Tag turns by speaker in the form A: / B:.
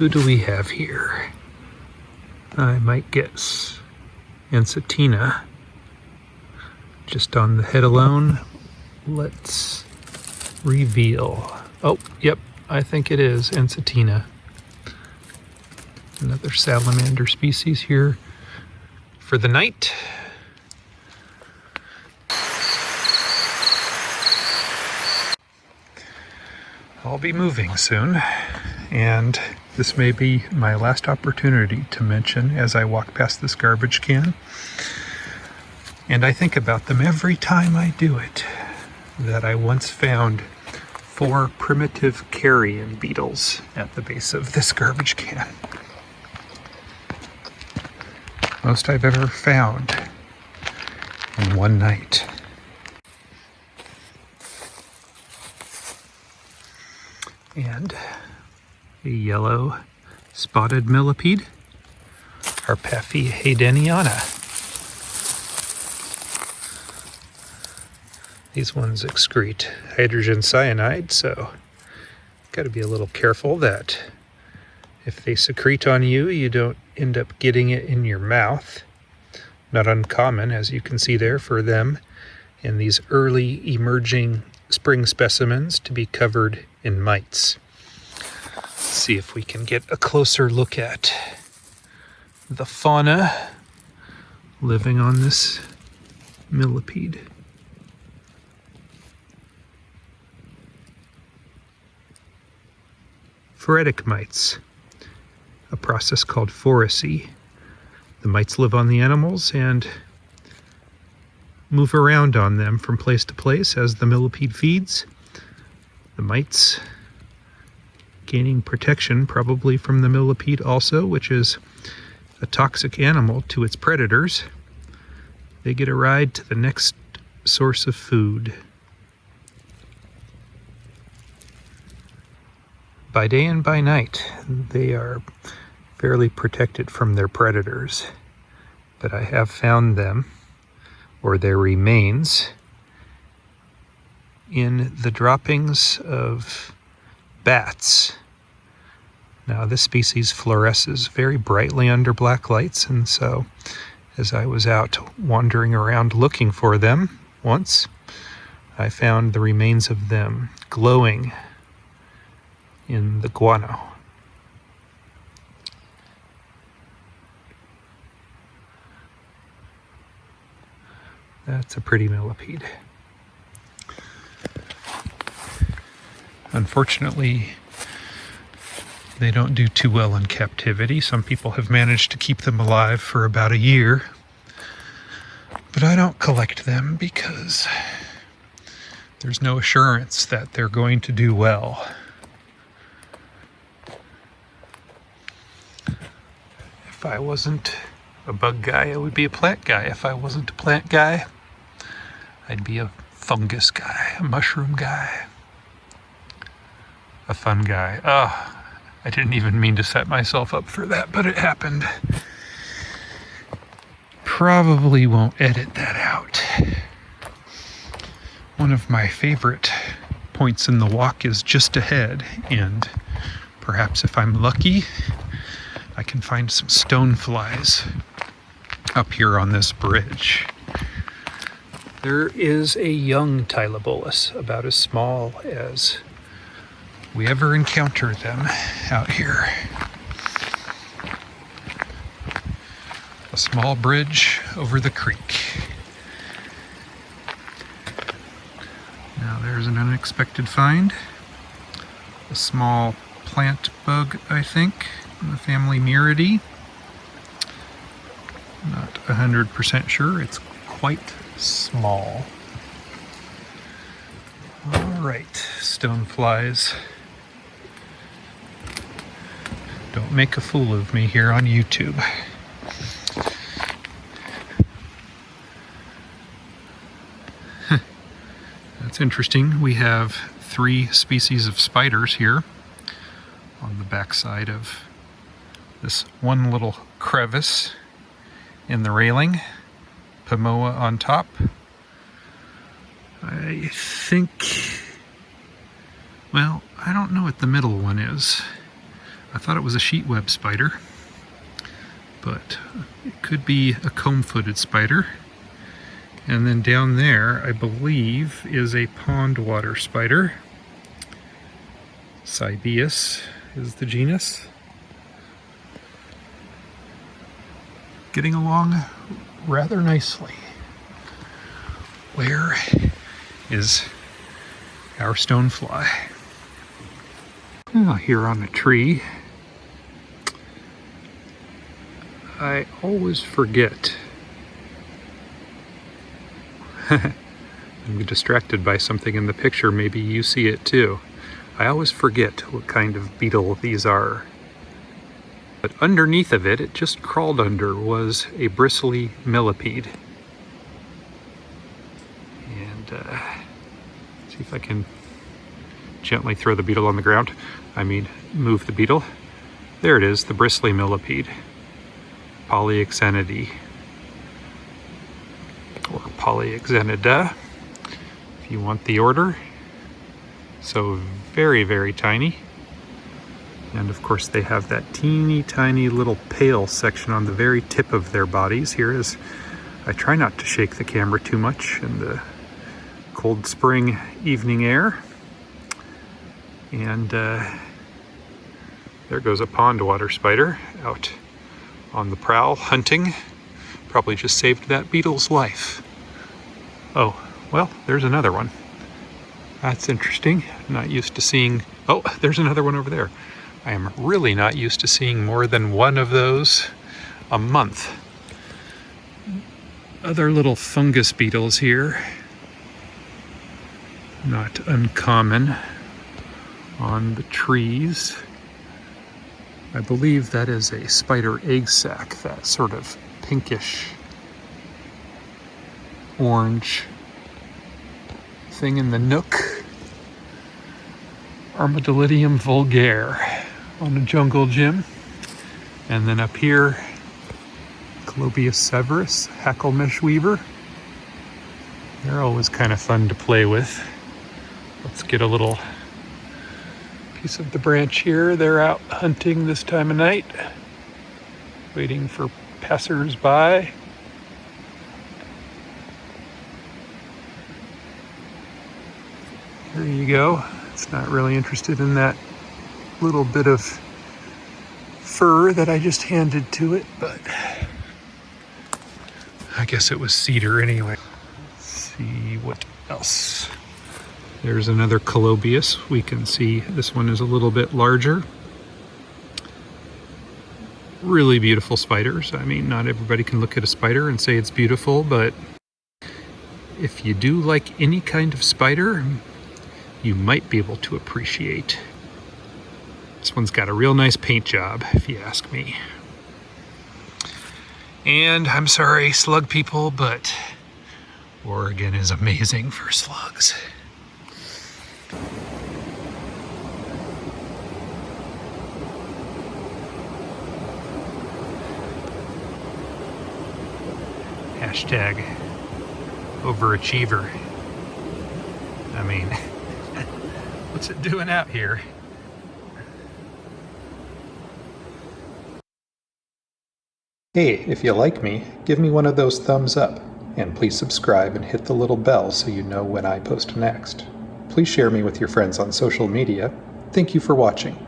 A: Who do we have here? I might guess Encetina. Just on the head alone. Let's reveal. Oh, yep, I think it is Encetina. Another salamander species here for the night. I'll be moving soon, and this may be my last opportunity to mention as I walk past this garbage can, and I think about them every time I do it, that I once found 4 primitive carrion beetles at the base of this garbage can. Most I've ever found in one night. And a yellow spotted millipede, Harpaphi haydeniana. These ones excrete hydrogen cyanide, so got to be a little careful that if they secrete on you, you don't end up getting it in your mouth. Not uncommon, as you can see there, for them and these early emerging spring specimens to be covered in mites. Let's see if we can get a closer look at the fauna living on this millipede. Phoretic mites, a process called phorecy. The mites live on the animals and move around on them from place to place as the millipede feeds. The mites gaining protection probably from the millipede also, which is a toxic animal to its predators. They get a ride to the next source of food. By day and by night, they are fairly protected from their predators, but I have found them, or their remains, in the droppings of bats. Now, this species fluoresces very brightly under black lights, and so as I was out wandering around looking for them once, I found the remains of them glowing in the guano. That's a pretty millipede. Unfortunately, they don't do too well in captivity. Some people have managed to keep them alive for about a year, but I don't collect them because there's no assurance that they're going to do well. If I wasn't a bug guy, I would be a plant guy. If I wasn't a plant guy, I'd be a fungus guy, a mushroom guy, a fun guy. Oh, I didn't even mean to set myself up for that, but it happened. Probably won't edit that out. One of my favorite points in the walk is just ahead, and perhaps if I'm lucky, I can find some stoneflies up here on this bridge. There is a young Tylobolus, about as small as we ever encounter them out here. A small bridge over the creek. Now there's an unexpected find. A small plant bug, I think, in the family Miridae. Not 100% sure, it's quite small. Alright, stoneflies. Don't make a fool of me here on YouTube. That's interesting. We have 3 species of spiders here on the backside of this one little crevice in the railing. Pomoa on top. I think, well, I don't know what the middle one is. I thought it was a sheet web spider, but it could be a comb-footed spider. And then down there, I believe, is a pond water spider. Cybeus is the genus. Getting along rather nicely. Where is our stonefly? Oh, here on the tree. I always forget. I'm distracted by something in the picture. Maybe you see it too. I always forget what kind of beetle these are. But underneath of it, it just crawled under, was a Bristly Millipede. And see if I can gently throw the beetle on the ground. I mean, move the beetle. There it is, the Bristly Millipede. Polyoxenidae. Or Polyoxenida, if you want the order. So very, very tiny. And of course they have that teeny tiny little pale section on the very tip of their bodies. Here is, I try not to shake the camera too much in the cold spring evening air. And there goes a pond water spider out on the prowl hunting. Probably just saved that beetle's life. Oh, well, there's another one. That's interesting. Not used to seeing, oh, there's another one over there. I am really not used to seeing more than one of those a month. Other little fungus beetles here. Not uncommon on the trees. I believe that is a spider egg sac, that sort of pinkish orange thing in the nook. Armadillidium vulgare on a jungle gym. And then up here, Colobius severus, hackle mesh weaver. They're always kind of fun to play with. Let's get a little piece of the branch here. They're out hunting this time of night, waiting for passers-by. There you go. It's not really interested in that little bit of fur that I just handed to it, but I guess it was cedar anyway. Let's see what else. There's another Colobius. We can see this one is a little bit larger. Really beautiful spiders. I mean, not everybody can look at a spider and say it's beautiful, but if you do like any kind of spider, you might be able to appreciate. This one's got a real nice paint job, if you ask me. And I'm sorry, slug people, but Oregon is amazing for slugs. Hashtag overachiever. I mean, what's it doing out here? Hey, if you like me, give me one of those thumbs up, and please subscribe and hit the little bell so you know when I post next. Please share me with your friends on social media. Thank you for watching.